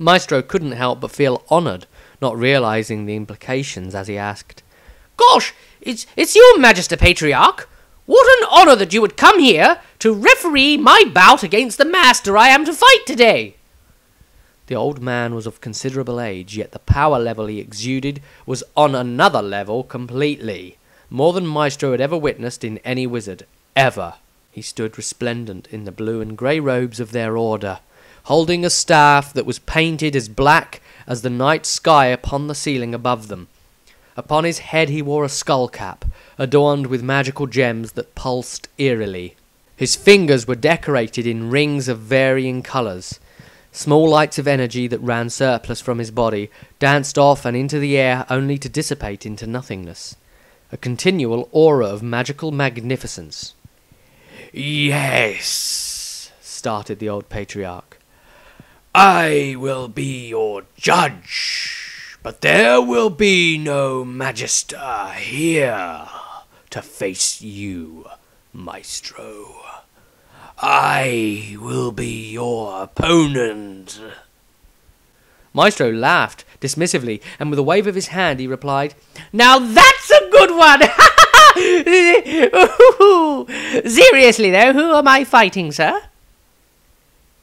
Maestro couldn't help but feel honoured, not realising the implications as he asked, "Gosh, it's your Magister Patriarch! What an honour that you would come here to referee my bout against the master I am to fight today!" The old man was of considerable age, yet the power level he exuded was on another level completely, more than Maestro had ever witnessed in any wizard, ever. He stood resplendent in the blue and grey robes of their order, holding a staff that was painted as black as the night sky upon the ceiling above them. Upon his head he wore a skull cap, adorned with magical gems that pulsed eerily. His fingers were decorated in rings of varying colours. Small lights of energy that ran surplus from his body danced off and into the air only to dissipate into nothingness. A continual aura of magical magnificence. "Yes," started the old patriarch. "I will be your judge, but there will be no magister here to face you, Maestro. I will be your opponent." Maestro laughed dismissively, and with a wave of his hand he replied, "Now that's a good one! Seriously though, who am I fighting, sir?"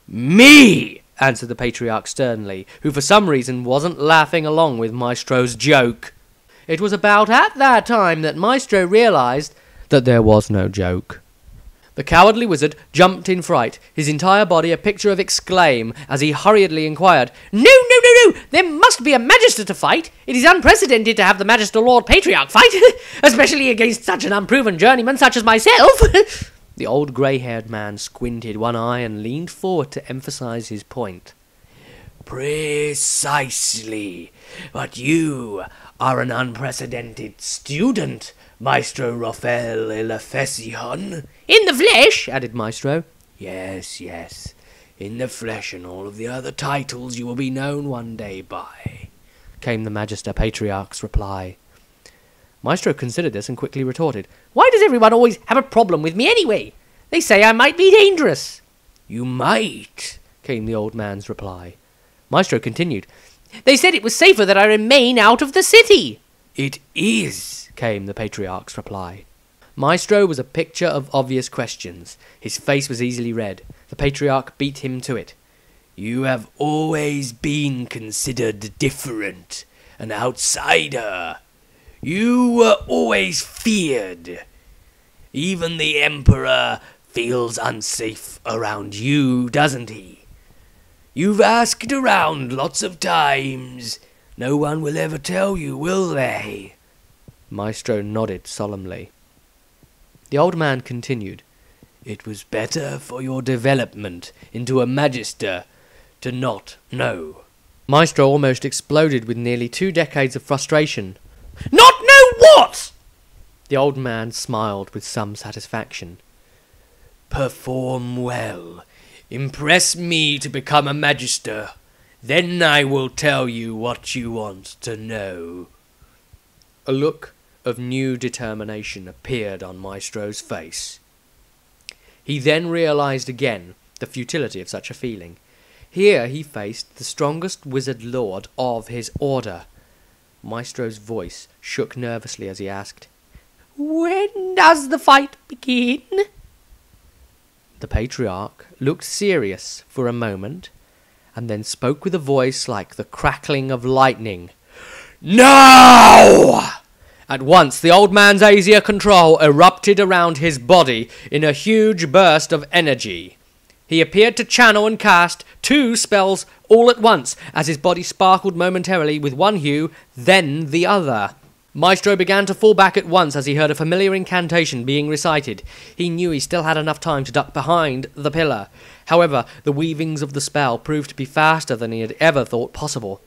"Me!" answered the patriarch sternly, who for some reason wasn't laughing along with Maestro's joke. It was about at that time that Maestro realised that there was no joke. The cowardly wizard jumped in fright, his entire body a picture of exclaim, as he hurriedly inquired, No! There must be a magister to fight! It is unprecedented to have the Magister Lord Patriarch fight, especially against such an unproven journeyman such as myself!" The old grey-haired man squinted one eye and leaned forward to emphasise his point. "Precisely. But you are an unprecedented student, Maestro Raphael Elefesihan." "In the flesh," added Maestro. Yes. In the flesh and all of the other titles you will be known one day by," came the Magister Patriarch's reply. Maestro considered this and quickly retorted, "Why does everyone always have a problem with me anyway? They say I might be dangerous." "You might," came the old man's reply. Maestro continued, "They said it was safer that I remain out of the city." "It is," came the Patriarch's reply. Maestro was a picture of obvious questions. His face was easily read. The Patriarch beat him to it. "You have always been considered different, an outsider. You were always feared. Even the Emperor feels unsafe around you, doesn't he? You've asked around lots of times. No one will ever tell you, will they?" Maestro nodded solemnly. The old man continued, "It was better for your development into a magister to not know." Maestro almost exploded with nearly 2 decades of frustration. "Not know what?" The old man smiled with some satisfaction. "Perform well. Impress me to become a magister. Then I will tell you what you want to know." A look of new determination appeared on Maestro's face. He then realised again the futility of such a feeling. Here he faced the strongest wizard lord of his order. Maestro's voice shook nervously as he asked, "When does the fight begin?" The Patriarch looked serious for a moment, and then spoke with a voice like the crackling of lightning. "Now!" At once the old man's Asia control erupted around his body in a huge burst of energy. He appeared to channel and cast 2 spells all at once, as his body sparkled momentarily with one hue, then the other. Maestro began to fall back at once as he heard a familiar incantation being recited. He knew he still had enough time to duck behind the pillar. However, the weavings of the spell proved to be faster than he had ever thought possible.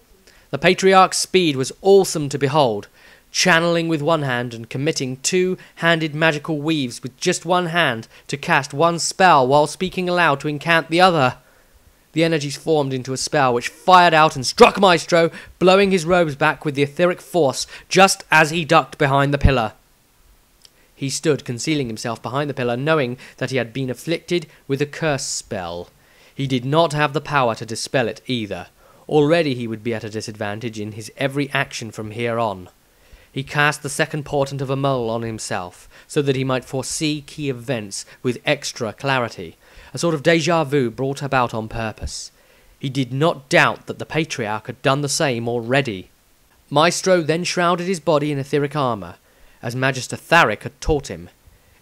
The Patriarch's speed was awesome to behold. Channeling with one hand and committing 2-handed magical weaves with just one hand to cast one spell while speaking aloud to incant the other. The energies formed into a spell which fired out and struck Maestro, blowing his robes back with the etheric force just as he ducked behind the pillar. He stood concealing himself behind the pillar, knowing that he had been afflicted with a curse spell. He did not have the power to dispel it either. Already he would be at a disadvantage in his every action from here on. He cast the second portent of a mole on himself, so that he might foresee key events with extra clarity, a sort of déjà vu brought about on purpose. He did not doubt that the Patriarch had done the same already. Maestro then shrouded his body in etheric armour, as Magister Tharic had taught him.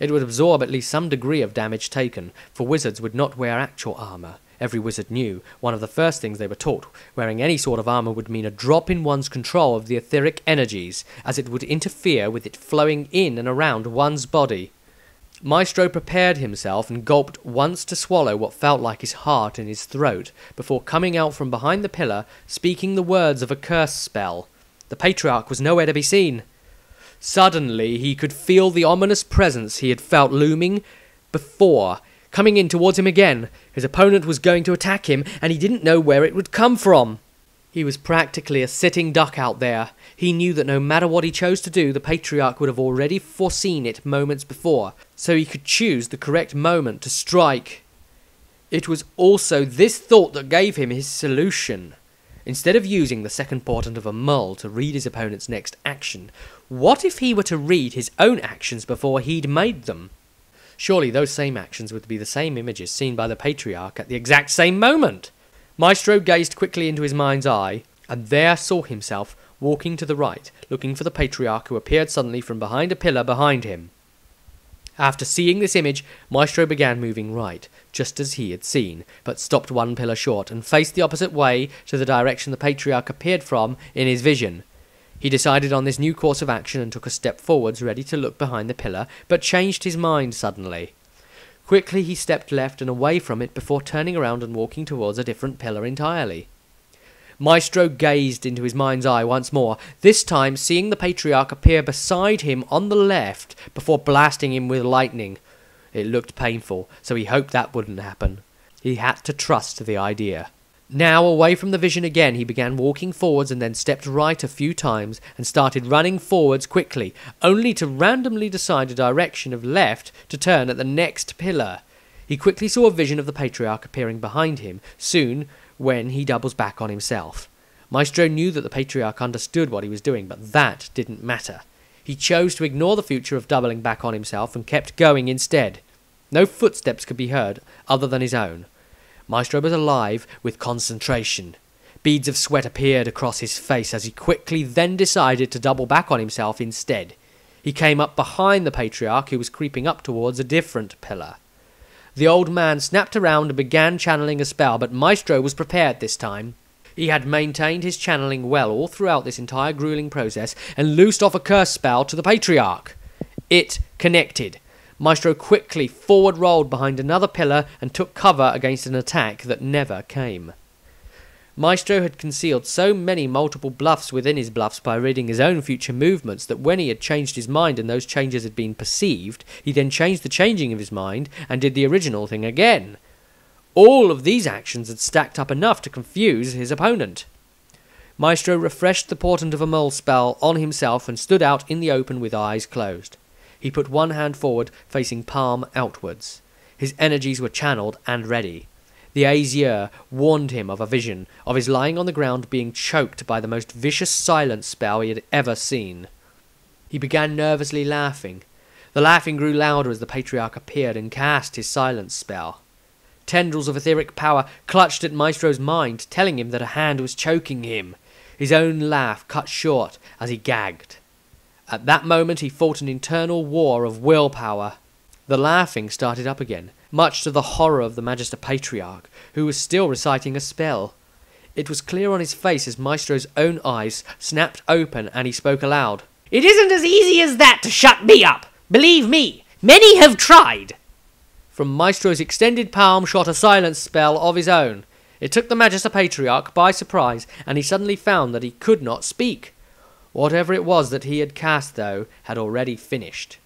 It would absorb at least some degree of damage taken, for wizards would not wear actual armour. Every wizard knew, one of the first things they were taught, wearing any sort of armour would mean a drop in one's control of the etheric energies, as it would interfere with it flowing in and around one's body. Maestro prepared himself and gulped once to swallow what felt like his heart in his throat, before coming out from behind the pillar, speaking the words of a curse spell. The Patriarch was nowhere to be seen. Suddenly he could feel the ominous presence he had felt looming before, coming in towards him again. His opponent was going to attack him, and he didn't know where it would come from. He was practically a sitting duck out there. He knew that no matter what he chose to do, the Patriarch would have already foreseen it moments before, so he could choose the correct moment to strike. It was also this thought that gave him his solution. Instead of using the second portent of a mole to read his opponent's next action, what if he were to read his own actions before he'd made them? Surely those same actions would be the same images seen by the Patriarch at the exact same moment. Maestro gazed quickly into his mind's eye, and there saw himself walking to the right, looking for the Patriarch, who appeared suddenly from behind a pillar behind him. After seeing this image, Maestro began moving right, just as he had seen, but stopped one pillar short and faced the opposite way to the direction the Patriarch appeared from in his vision. He decided on this new course of action and took a step forwards, ready to look behind the pillar, but changed his mind suddenly. Quickly he stepped left and away from it before turning around and walking towards a different pillar entirely. Maestro gazed into his mind's eye once more, this time seeing the Patriarch appear beside him on the left before blasting him with lightning. It looked painful, so he hoped that wouldn't happen. He had to trust the idea. Now, away from the vision again, he began walking forwards and then stepped right a few times and started running forwards quickly, only to randomly decide a direction of left to turn at the next pillar. He quickly saw a vision of the Patriarch appearing behind him, soon when he doubles back on himself. Maestro knew that the Patriarch understood what he was doing, but that didn't matter. He chose to ignore the future of doubling back on himself and kept going instead. No footsteps could be heard other than his own. Maestro was alive with concentration. Beads of sweat appeared across his face as he quickly then decided to double back on himself instead. He came up behind the Patriarch, who was creeping up towards a different pillar. The old man snapped around and began channeling a spell, but Maestro was prepared this time. He had maintained his channeling well all throughout this entire grueling process and loosed off a curse spell to the Patriarch. It connected. Maestro quickly forward-rolled behind another pillar and took cover against an attack that never came. Maestro had concealed so many multiple bluffs within his bluffs by reading his own future movements that when he had changed his mind and those changes had been perceived, he then changed the changing of his mind and did the original thing again. All of these actions had stacked up enough to confuse his opponent. Maestro refreshed the portent of a mole spell on himself and stood out in the open with eyes closed. He put one hand forward, facing palm outwards. His energies were channeled and ready. The Aesir warned him of a vision of his lying on the ground being choked by the most vicious silence spell he had ever seen. He began nervously laughing. The laughing grew louder as the Patriarch appeared and cast his silence spell. Tendrils of etheric power clutched at Maestro's mind, telling him that a hand was choking him. His own laugh cut short as he gagged. At that moment he fought an internal war of willpower. The laughing started up again, much to the horror of the Magister Patriarch, who was still reciting a spell. It was clear on his face as Maestro's own eyes snapped open and he spoke aloud. "It isn't as easy as that to shut me up. Believe me, many have tried." From Maestro's extended palm shot a silence spell of his own. It took the Magister Patriarch by surprise, and he suddenly found that he could not speak. Whatever it was that he had cast, though, had already finished.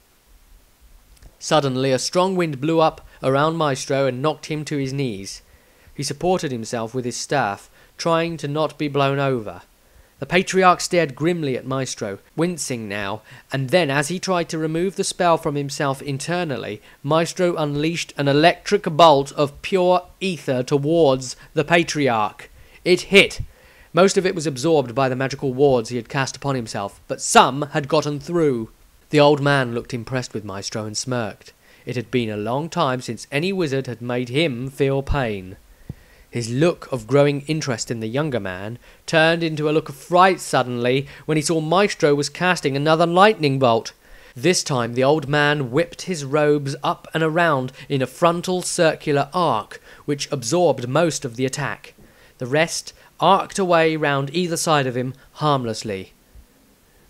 Suddenly a strong wind blew up around Maestro and knocked him to his knees. He supported himself with his staff, trying to not be blown over. The Patriarch stared grimly at Maestro, wincing now, and then as he tried to remove the spell from himself internally, Maestro unleashed an electric bolt of pure ether towards the Patriarch. It hit, Most of it was absorbed by the magical wards he had cast upon himself, but some had gotten through. The old man looked impressed with Maestro and smirked. It had been a long time since any wizard had made him feel pain. His look of growing interest in the younger man turned into a look of fright suddenly when he saw Maestro was casting another lightning bolt. This time the old man whipped his robes up and around in a frontal circular arc, which absorbed most of the attack. The rest arced away round either side of him harmlessly.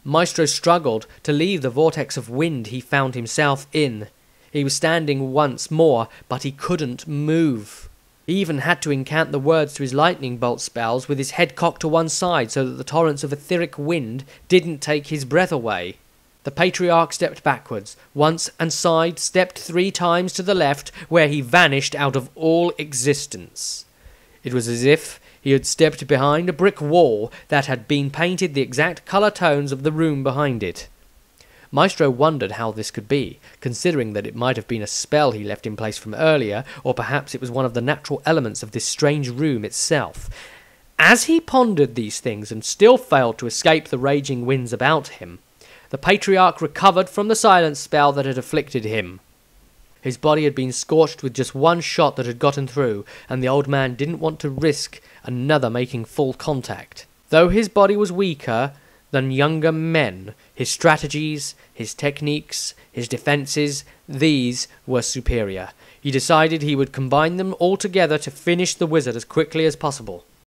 Maestro struggled to leave the vortex of wind he found himself in. He was standing once more, but he couldn't move. He even had to incant the words to his lightning bolt spells with his head cocked to one side so that the torrents of etheric wind didn't take his breath away. The Patriarch stepped backwards, once, and side-stepped 3 times to the left, where he vanished out of all existence. It was as if he had stepped behind a brick wall that had been painted the exact colour tones of the room behind it. Maestro wondered how this could be, considering that it might have been a spell he left in place from earlier, or perhaps it was one of the natural elements of this strange room itself. As he pondered these things and still failed to escape the raging winds about him, the Patriarch recovered from the silence spell that had afflicted him. His body had been scorched with just one shot that had gotten through, and the old man didn't want to risk another making full contact. Though his body was weaker than younger men, his strategies, his techniques, his defences, these were superior. He decided he would combine them all together to finish the wizard as quickly as possible.